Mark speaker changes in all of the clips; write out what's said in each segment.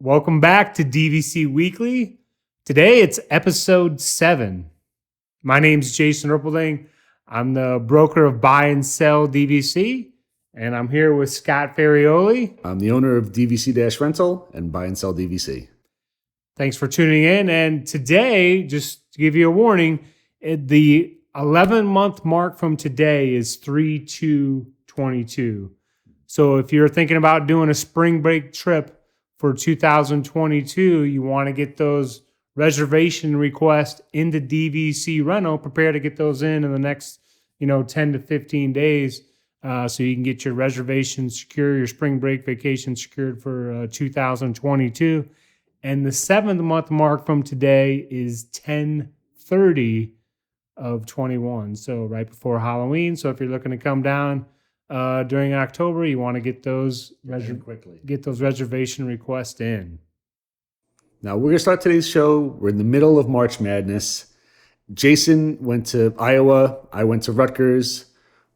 Speaker 1: Welcome back to DVC Weekly. Today it's episode 7. My name's Jason Rippelding. I'm the broker of Buy and Sell DVC, and I'm here with Scott Ferrioli.
Speaker 2: I'm the owner of DVC-Rental and Buy and Sell DVC.
Speaker 1: Thanks for tuning in. And today, just to give you a warning, the 11-month mark from today is 3/2/22. So if you're thinking about doing a spring break trip for 2022, you want to get those reservation requests into DVC-Rental. Prepare to get those in the next, 10 to 15 days, so you can get your reservation secure, your spring break vacation secured for 2022. And the 7th month mark from today is 10/30/21. So right before Halloween. So if you're looking to come down during October, you want to get those reservation requests in.
Speaker 2: Now we're going to start today's show. We're in the middle of March Madness. Jason went to Iowa. I went to Rutgers.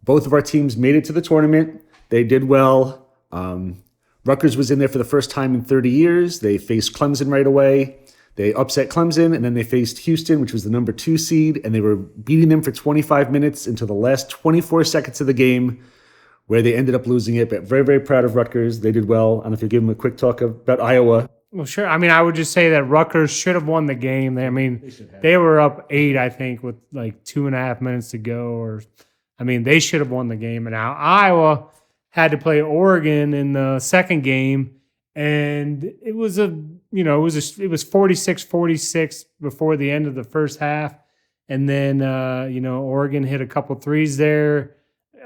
Speaker 2: Both of our teams made it to the tournament. They did well. Rutgers was in there for the first time in 30 years. They faced Clemson right away. They upset Clemson, and then they faced Houston, which was the number 2 seed, and they were beating them for 25 minutes until the last 24 seconds of the game, where they ended up losing it. But very, very proud of Rutgers. They did well. I don't know if you give them a quick talk about Iowa.
Speaker 1: Well, sure. I would just say that Rutgers should have won the game. They were up 8, I think, with like 2.5 minutes to go. They should have won the game. And now Iowa had to play Oregon in the second game, and it was 46-46 before the end of the first half. And then Oregon hit a couple threes there.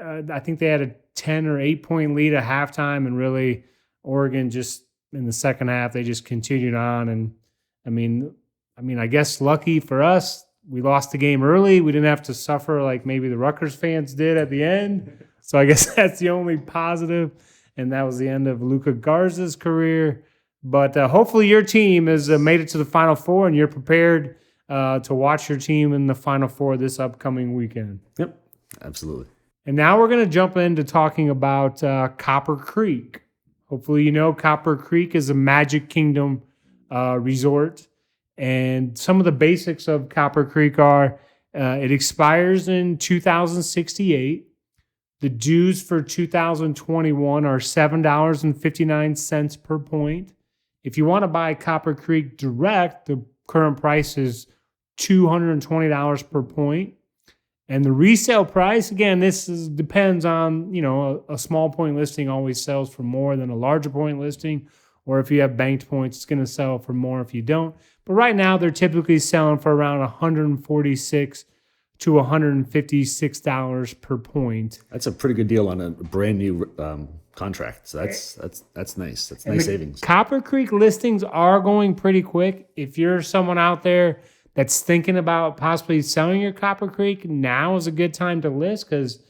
Speaker 1: I think they had a 10 or 8 point lead at halftime, and really Oregon just in the second half they just continued on. And I guess lucky for us, we lost the game early. We didn't have to suffer like maybe the Rutgers fans did at the end. So I guess that's the only positive, and that was the end of Luka Garza's career. But hopefully your team has made it to the Final Four, and you're prepared to watch your team in the Final Four this upcoming weekend.
Speaker 2: Yep, absolutely.
Speaker 1: And now we're going to jump into talking about Copper Creek. Hopefully you know Copper Creek is a Magic Kingdom resort. And some of the basics of Copper Creek are it expires in 2068. The dues for 2021 are $7.59 per point. If you want to buy Copper Creek direct, the current price is $220 per point. And the resale price, again, depends on, a small point listing always sells for more than a larger point listing. Or if you have banked points, it's going to sell for more if you don't. But right now, they're typically selling for around $146 to $156 per point.
Speaker 2: That's a pretty good deal on a brand new contract. So that's nice. That's nice savings.
Speaker 1: Copper Creek listings are going pretty quick. If you're someone out there that's thinking about possibly selling your Copper Creek, now is a good time to list because,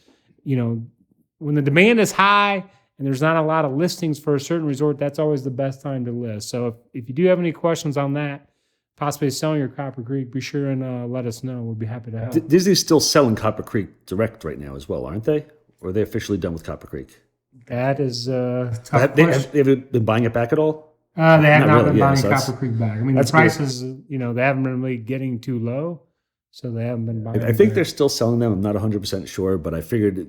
Speaker 1: when the demand is high and there's not a lot of listings for a certain resort, that's always the best time to list. So if you do have any questions on that, possibly selling your Copper Creek, be sure and let us know. We'll be happy to help.
Speaker 2: Disney's still selling Copper Creek direct right now as well, aren't they? Or are they officially done with Copper Creek?
Speaker 1: That is a tough
Speaker 2: question. They haven't been buying it back at all?
Speaker 1: They have not been buying
Speaker 2: so
Speaker 1: Copper Creek back. The prices, they haven't been really getting too low, so they haven't been buying.
Speaker 2: I think they're still selling them. I'm not 100% sure, but I figured,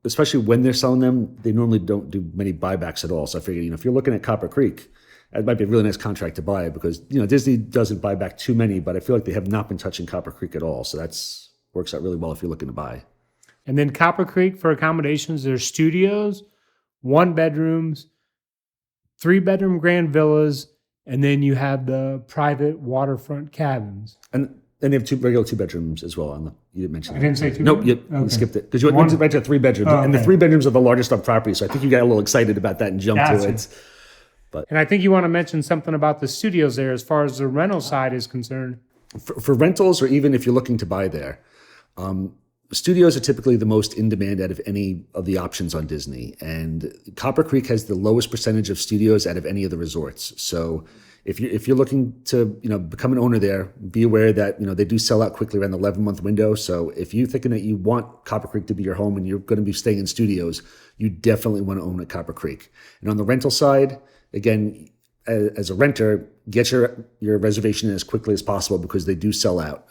Speaker 2: especially when they're selling them, they normally don't do many buybacks at all. So I figured, if you're looking at Copper Creek, it might be a really nice contract to buy because, Disney doesn't buy back too many, but I feel like they have not been touching Copper Creek at all. So that's works out really well if you're looking to buy.
Speaker 1: And then Copper Creek for accommodations, there's studios, 1-bedrooms, 3-bedroom grand villas, and then you have the private waterfront cabins.
Speaker 2: And they have regular 2-bedrooms as well. You didn't mention that.
Speaker 1: I didn't say 2.
Speaker 2: Nope, you skipped it. Because you went to 3-bedrooms. And the 3-bedrooms are the largest on property. So I think you got a little excited about that and jumped to it.
Speaker 1: And I think you want to mention something about the studios there as far as the rental side is concerned.
Speaker 2: For rentals, or even if you're looking to buy there, studios are typically the most in demand out of any of the options on Disney. And Copper Creek has the lowest percentage of studios out of any of the resorts. So if you're looking to become an owner there, be aware that they do sell out quickly around the 11-month window. So if you're thinking that you want Copper Creek to be your home and you're going to be staying in studios, you definitely want to own at Copper Creek. And on the rental side, again, as a renter, get your reservation in as quickly as possible because they do sell out.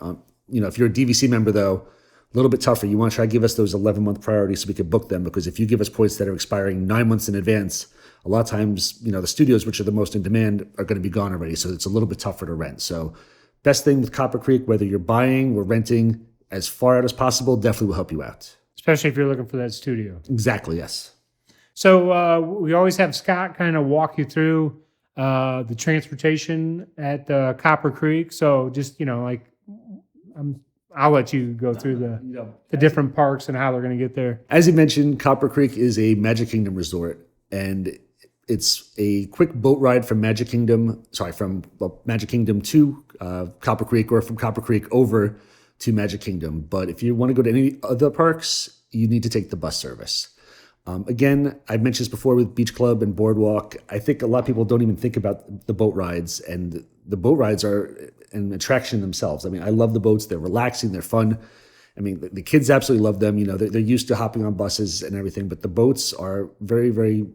Speaker 2: If you're a DVC member, though, a little bit tougher. You want to try to give us those 11-month priorities so we can book them, because if you give us points that are expiring 9 months in advance, a lot of times, the studios, which are the most in demand, are going to be gone already. So it's a little bit tougher to rent. So best thing with Copper Creek, whether you're buying or renting, as far out as possible, definitely will help you out.
Speaker 1: Especially if you're looking for that studio.
Speaker 2: Exactly, yes.
Speaker 1: So we always have Scott kind of walk you through the transportation at Copper Creek. So just, I'll let you go through the different parks and how they're going to get there.
Speaker 2: As you mentioned, Copper Creek is a Magic Kingdom resort, and it's a quick boat ride from Magic Kingdom to Copper Creek, or from Copper Creek over to Magic Kingdom. But if you want to go to any other parks, you need to take the bus service. Again, I've mentioned this before with Beach Club and Boardwalk. I think a lot of people don't even think about the boat rides, and the boat rides are an attraction themselves. I mean, I love the boats. They're relaxing. They're fun. I mean, the kids absolutely love them. They're used to hopping on buses and everything, but the boats are very, very,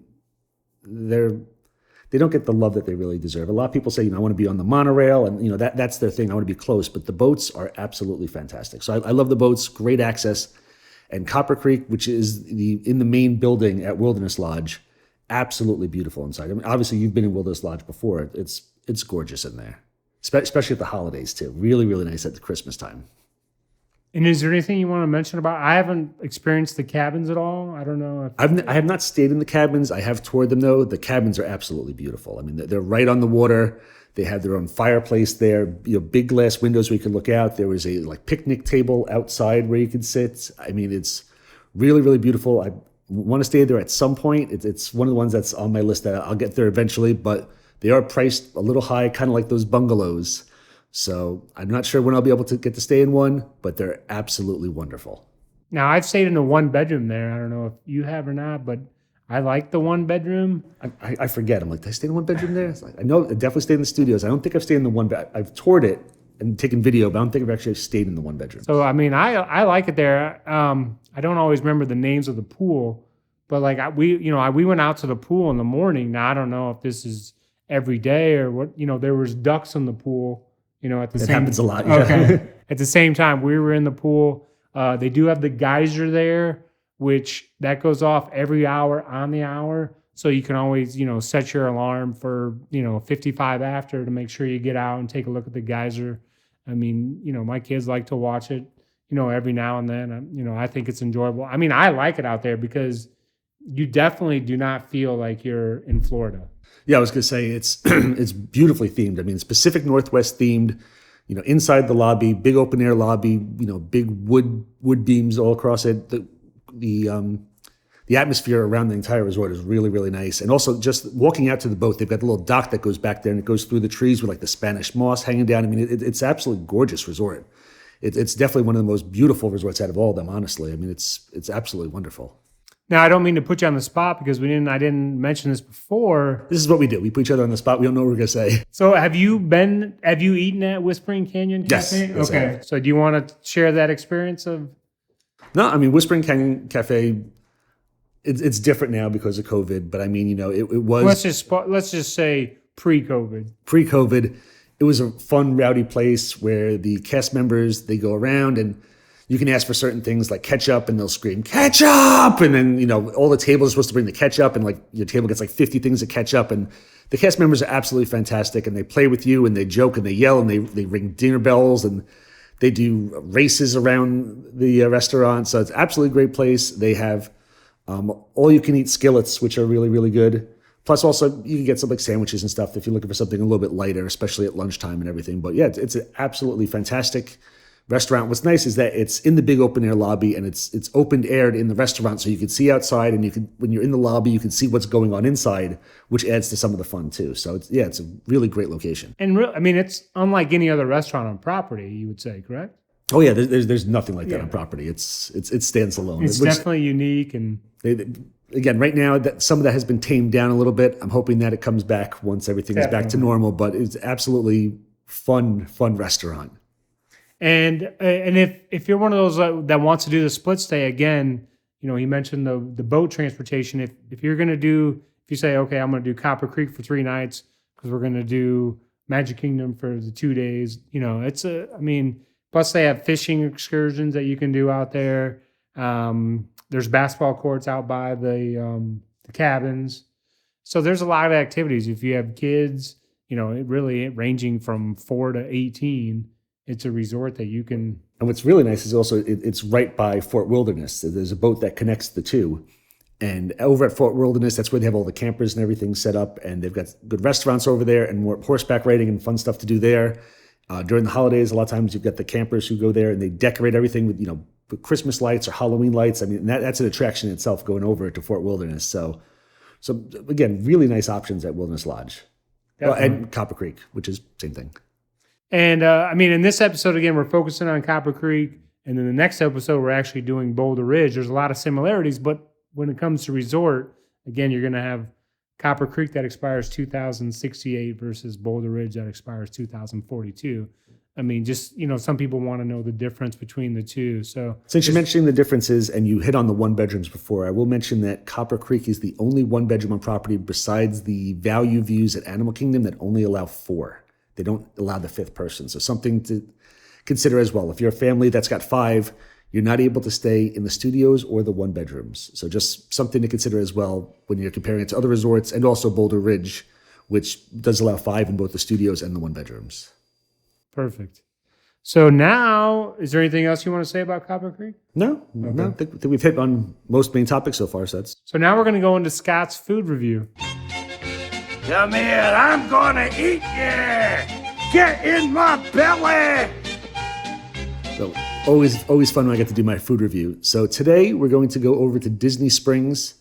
Speaker 2: they don't get the love that they really deserve. A lot of people say, I want to be on the monorail, and that's their thing. I want to be close, but the boats are absolutely fantastic. So I love the boats, great access. And Copper Creek, which is in the main building at Wilderness Lodge, absolutely beautiful inside. I mean, obviously you've been in Wilderness Lodge before. It's gorgeous in there, especially at the holidays too. Really, really nice at the Christmas time.
Speaker 1: And is there anything you want to mention about? I haven't experienced the cabins at all. I don't know.
Speaker 2: I have not stayed in the cabins. I have toured them though. The cabins are absolutely beautiful. I mean, they're right on the water. They have their own fireplace there. Big glass windows where you can look out. There was a picnic table outside where you could sit. I mean, it's really, really beautiful. I want to stay there at some point. It's one of the ones that's on my list that I'll get there eventually. But they are priced a little high, kind of like those bungalows. So I'm not sure when I'll be able to get to stay in one, but they're absolutely wonderful.
Speaker 1: Now, I've stayed in a one bedroom there. I don't know if you have or not, but I like the one bedroom.
Speaker 2: I forget. I'm like, did I stay in one bedroom there? It's like, I know I definitely stayed in the studios. I don't think I've stayed in the one bed. I've toured it and taken video, but I don't think I've actually stayed in the one bedroom.
Speaker 1: So, I mean, I like it there. I don't always remember the names of the pool, but we went out to the pool in the morning. Now, I don't know if this is every day or what, there was ducks in the pool, at the same time. It
Speaker 2: happens a lot. Yeah.
Speaker 1: Okay. At the same time, we were in the pool. They do have the geyser there, which that goes off every hour on the hour. So you can always, set your alarm for, 55 after to make sure you get out and take a look at the geyser. I mean, my kids like to watch it, every now and then. I think it's enjoyable. I mean, I like it out there because you definitely do not feel like you're in Florida.
Speaker 2: Yeah, I was going to say it's it's beautifully themed. I mean, it's Pacific Northwest themed. Inside the lobby, big open air lobby. Big wood beams all across it. The atmosphere around the entire resort is really, really nice. And also just walking out to the boat, they've got the little dock that goes back there and it goes through the trees with the Spanish moss hanging down. I mean, it's absolutely gorgeous resort. It's definitely one of the most beautiful resorts out of all of them, honestly. I mean, it's absolutely wonderful.
Speaker 1: Now, I don't mean to put you on the spot because I didn't mention this before.
Speaker 2: This is what we do. We put each other on the spot. We don't know what we're going to say.
Speaker 1: So have you eaten at Whispering Canyon Cafe?
Speaker 2: Yes.
Speaker 1: Okay. So do you want to share that experience of?
Speaker 2: No, I mean, Whispering Canyon Cafe, it's different now because of COVID, but I mean, it was.
Speaker 1: Let's just say pre-COVID.
Speaker 2: Pre-COVID, it was a fun, rowdy place where the cast members, they go around and you can ask for certain things like ketchup and they'll scream, ketchup! And then, all the tables are supposed to bring the ketchup and your table gets 50 things of ketchup. And the cast members are absolutely fantastic and they play with you and they joke and they yell and they ring dinner bells and they do races around the restaurant. So it's absolutely a great place. They have all you can eat skillets, which are really, really good. Plus also you can get some sandwiches and stuff if you're looking for something a little bit lighter, especially at lunchtime and everything. But yeah, it's an absolutely fantastic restaurant. What's nice is that it's in the big open air lobby and it's open aired in the restaurant, so you can see outside and when you're in the lobby you can see what's going on inside, which adds to some of the fun too. So it's a really great location.
Speaker 1: And it's unlike any other restaurant on property, you would say, correct?
Speaker 2: Oh yeah, there's nothing like that on property. It stands alone.
Speaker 1: It's definitely unique. And
Speaker 2: again, right now that some of that has been tamed down a little bit. I'm hoping that it comes back once everything is back to normal. But it's absolutely fun restaurant.
Speaker 1: And if you're one of those that wants to do the split stay again, he mentioned the boat transportation. If you're going to if you say, okay, I'm going to do Copper Creek for 3 nights, because we're going to do Magic Kingdom for the 2 days. Plus they have fishing excursions that you can do out there. There's basketball courts out by the cabins. So there's a lot of activities. If you have kids, it really ranging from 4 to 18, it's a resort that you can.
Speaker 2: And what's really nice is also it's right by Fort Wilderness. So there's a boat that connects the two. And over at Fort Wilderness, that's where they have all the campers and everything set up. And they've got good restaurants over there and more horseback riding and fun stuff to do there. During the holidays, a lot of times you've got the campers who go there and they decorate everything with Christmas lights or Halloween lights. I mean, that's an attraction in itself going over to Fort Wilderness. So again, really nice options at Wilderness Lodge. And Copper Creek, which is same thing.
Speaker 1: And in this episode, again, we're focusing on Copper Creek. And then the next episode, we're actually doing Boulder Ridge. There's a lot of similarities, but when it comes to resort, again, you're going to have Copper Creek that expires 2068 versus Boulder Ridge that expires 2042. Some people want to know the difference between the two. So
Speaker 2: since you're mentioning the differences and you hit on the one bedrooms before, I will mention that Copper Creek is the only one bedroom on property besides the value views at Animal Kingdom that only allow 4. They don't allow the 5th person. So something to consider as well. If you're a family that's got 5, you're not able to stay in the studios or the one bedrooms. So just something to consider as well when you're comparing it to other resorts, and also Boulder Ridge, which does allow 5 in both the studios and the one bedrooms.
Speaker 1: Perfect. So now, is there anything else you want to say about Copper Creek?
Speaker 2: No. I think we've hit on most main topics so far. So
Speaker 1: now we're going to go into Scott's food review.
Speaker 3: Come here, I'm gonna eat you! Get in my belly!
Speaker 2: So always fun when I get to do my food review. So today we're going to go over to Disney Springs,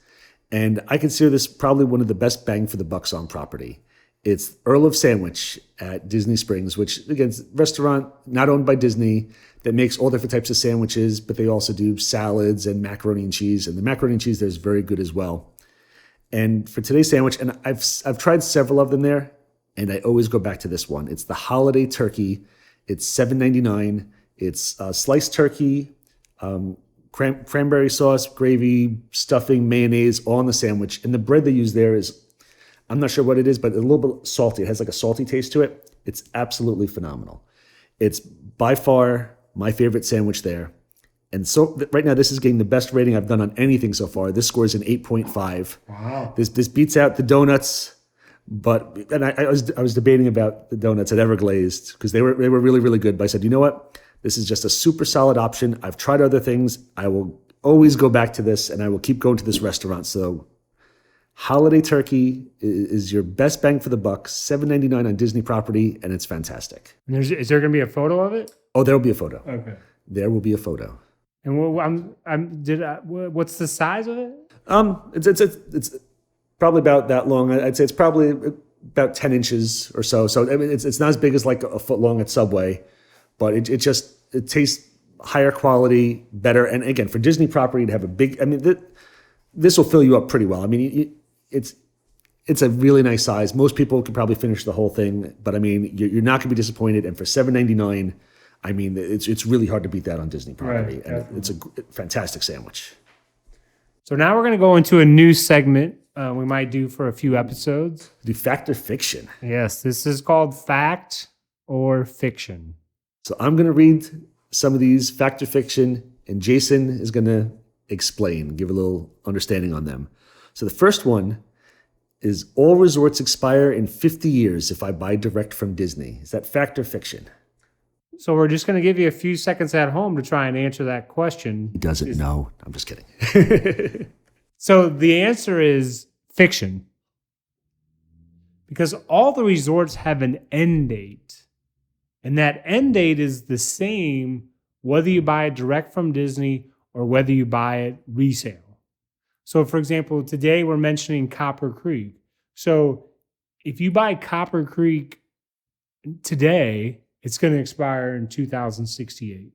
Speaker 2: and I consider this probably one of the best bang for the bucks on property. It's Earl of Sandwich at Disney Springs, which again is a restaurant not owned by Disney that makes all different types of sandwiches, but they also do salads and macaroni and cheese. And the macaroni and cheese there is very good as well. And for today's sandwich, and I've tried several of them there, and I always go back to this one. It's the holiday turkey. It's $7.99. It's sliced turkey, cranberry sauce, gravy, stuffing, mayonnaise, all on the sandwich. And the bread they use there is, I'm not sure what it is, but a little bit salty. It has like a salty taste to it. It's absolutely phenomenal. It's by far my favorite sandwich there. And so right now, this is getting the best rating I've done on anything so far. This scores an 8.5.
Speaker 1: Wow.
Speaker 2: This beats out the donuts, and I was debating about the donuts at Everglazed because they were really, really good. But I said, you know what? This is just a super solid option. I've tried other things. I will always go back to this, and I will keep going to this restaurant. So holiday turkey is your best bang for the buck. $7.99 on Disney property, and it's fantastic.
Speaker 1: And is there going to be a photo of it?
Speaker 2: Oh, there will be a photo.
Speaker 1: Okay.
Speaker 2: There will be a photo.
Speaker 1: And what's the size of it?
Speaker 2: It's probably about that long. I'd say it's probably about 10 inches or so. So I mean, it's not as big as like a foot long at Subway, but it tastes higher quality, better. And again, for Disney property to have a big, this will fill you up pretty well. I mean, it's a really nice size. Most people could probably finish the whole thing, but I mean, you're not going to be disappointed. And for $7.99. I mean, it's really hard to beat that on Disney property.
Speaker 1: Right,
Speaker 2: and it's a fantastic sandwich.
Speaker 1: So now we're going to go into a new segment we might do for a few episodes.
Speaker 2: Do fact or fiction?
Speaker 1: Yes, this is called Fact or Fiction.
Speaker 2: So I'm going to read some of these fact or fiction, and Jason is going to explain, give a little understanding on them. So the first one is all resorts expire in 50 years if I buy direct from Disney. Is that fact or fiction?
Speaker 1: So we're just going to give you a few seconds at home to try and answer that question.
Speaker 2: He doesn't know. I'm just kidding.
Speaker 1: So the answer is fiction. Because all the resorts have an end date. And that end date is the same whether you buy it direct from Disney or whether you buy it resale. So for example, today we're mentioning Copper Creek. So if you buy Copper Creek today, it's going to expire in 2068.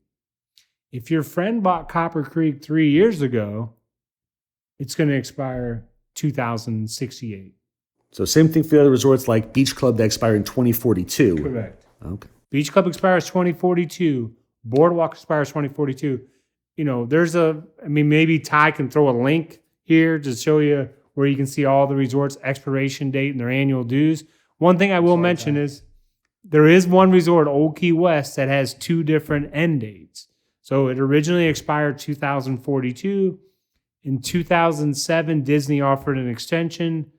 Speaker 1: If your friend bought Copper Creek 3 years ago, it's going to expire 2068.
Speaker 2: So same thing for the other resorts like Beach Club that expire in 2042.
Speaker 1: Correct.
Speaker 2: Okay.
Speaker 1: Beach Club expires 2042. Boardwalk expires 2042. Maybe Ty can throw a link here to show you where you can see all the resorts' expiration date and their annual dues. One thing I will mention is there is one resort, Old Key West, that has 2 different end dates. So it originally expired 2042. In 2007, Disney offered an extension.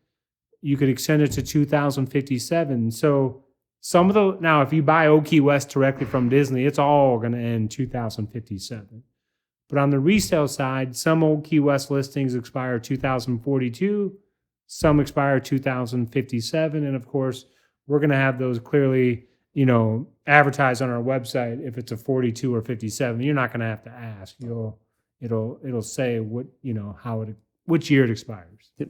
Speaker 1: You could extend it to 2057. So now, if you buy Old Key West directly from Disney, it's all going to end 2057. But on the resale side, some Old Key West listings expire 2042, some expire 2057, and of course, we're going to have those clearly, advertised on our website. If it's a 42 or 57, you're not going to have to ask. It'll say which year it expires.
Speaker 2: Yep.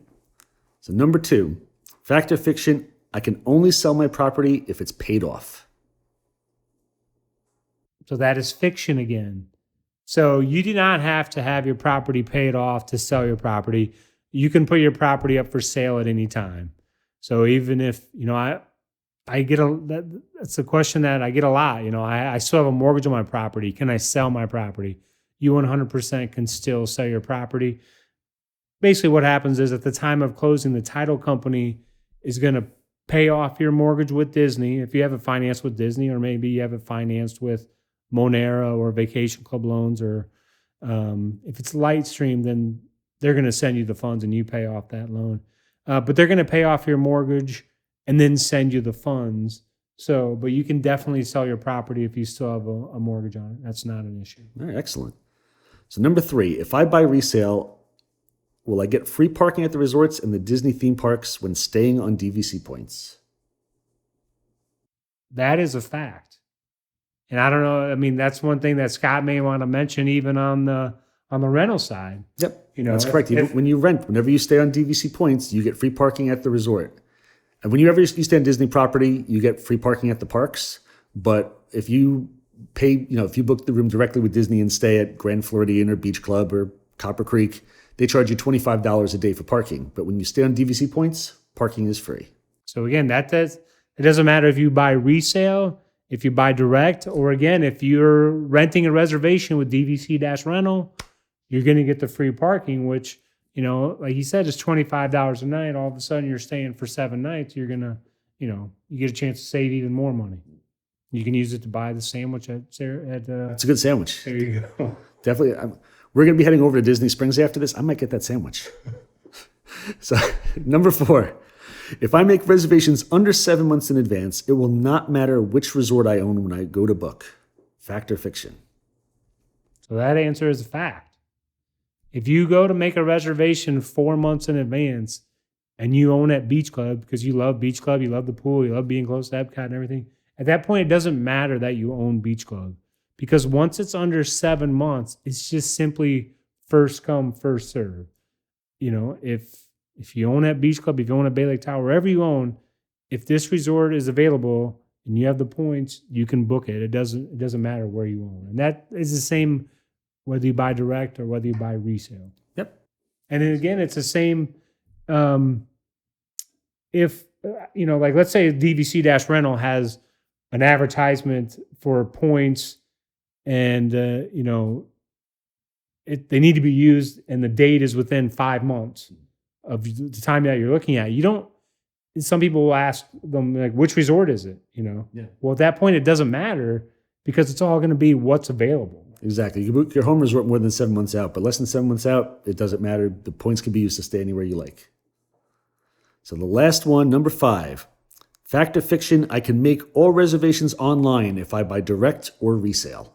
Speaker 2: So number 2, fact or fiction, I can only sell my property if it's paid off.
Speaker 1: So that is fiction again. So you do not have to have your property paid off to sell your property. You can put your property up for sale at any time. So even if, I get that's a question that I get a lot. I still have a mortgage on my property. Can I sell my property? You 100% can still sell your property. Basically what happens is at the time of closing, the title company is going to pay off your mortgage with Disney. If you have it financed with Disney, or maybe you have it financed with Monera or Vacation Club loans, or if it's Lightstream, then they're going to send you the funds and you pay off that loan. But they're going to pay off your mortgage and then send you the funds. But you can definitely sell your property if you still have a mortgage on it. That's not an issue.
Speaker 2: All right, excellent. So number 3, if I buy resale, will I get free parking at the resorts and the Disney theme parks when staying on DVC points?
Speaker 1: That is a fact. And I don't know, that's one thing that Scott may want to mention even on the rental side.
Speaker 2: Yep, that's correct. When you rent, whenever you stay on DVC points, you get free parking at the resort. And whenever you stay on Disney property, you get free parking at the parks. But if you pay, if you book the room directly with Disney and stay at Grand Floridian or Beach Club or Copper Creek, they charge you $25 a day for parking. But when you stay on DVC points, parking is free.
Speaker 1: So again, it doesn't matter if you buy resale, if you buy direct, or again, if you're renting a reservation with DVC-Rental, you're going to get the free parking, which, like he said, is $25 a night. All of a sudden you're staying for 7 nights. You're going to, you get a chance to save even more money. You can use it to buy the sandwich it's
Speaker 2: a good sandwich.
Speaker 1: There you go.
Speaker 2: Definitely. We're going to be heading over to Disney Springs after this. I might get that sandwich. So number 4, if I make reservations under 7 months in advance, it will not matter which resort I own when I go to book. Fact or fiction?
Speaker 1: So that answer is a fact. If you go to make a reservation 4 months in advance and you own at Beach Club because you love Beach Club, you love the pool, you love being close to Epcot and everything, at that point, it doesn't matter that you own Beach Club, because once it's under 7 months, it's just simply first come, first serve. If you own at Beach Club, if you own at Bay Lake Tower, wherever you own, if this resort is available and you have the points, you can book it. It doesn't matter where you own. And that is the same whether you buy direct or whether you buy resale.
Speaker 2: Yep.
Speaker 1: And then again, it's the same if, like let's say DVC-Rental has an advertisement for points and, they need to be used and the date is within 5 months of the time that you're looking at. Some people will ask them, like, which resort is it?
Speaker 2: Yeah.
Speaker 1: Well, at that point, it doesn't matter because it's all going to be what's available.
Speaker 2: Exactly. You can book your home resort more than 7 months out, but less than 7 months out, it doesn't matter. The points can be used to stay anywhere you like. So the last one, number 5, fact or fiction, I can make all reservations online if I buy direct or resale.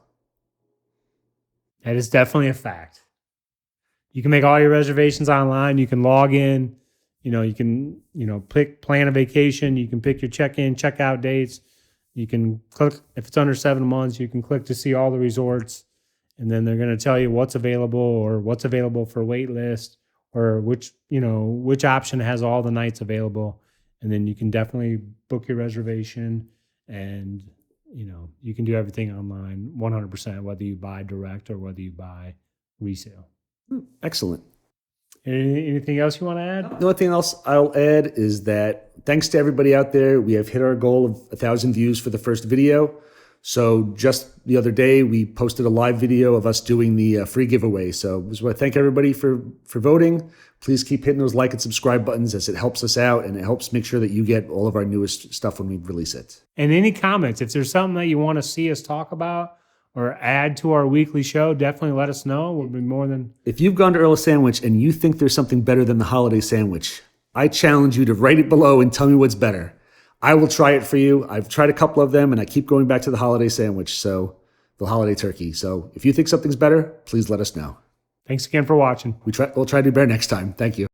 Speaker 1: That is definitely a fact. You can make all your reservations online. You can log in. You can, plan a vacation. You can pick your check-in, check-out dates. You can click, if it's under 7 months, you can click to see all the resorts. And then they're going to tell you what's available or what's available for wait list or which option has all the nights available. And then you can definitely book your reservation and, you can do everything online 100%, whether you buy direct or whether you buy resale.
Speaker 2: Excellent.
Speaker 1: Anything else you want to add?
Speaker 2: The only thing else I'll add is that thanks to everybody out there, we have hit our goal of 1,000 views for the first video. So just the other day, we posted a live video of us doing the free giveaway. So I just want to thank everybody for voting. Please keep hitting those like and subscribe buttons as it helps us out and it helps make sure that you get all of our newest stuff when we release it.
Speaker 1: And any comments, if there's something that you want to see us talk about or add to our weekly show, definitely let us know. We'll be more than...
Speaker 2: If you've gone to Earl Sandwich and you think there's something better than the holiday sandwich, I challenge you to write it below and tell me what's better. I will try it for you. I've tried a couple of them and I keep going back to the holiday sandwich, so the holiday turkey. So if you think something's better, please let us know.
Speaker 1: Thanks again for watching.
Speaker 2: We'll try to do better next time. Thank you.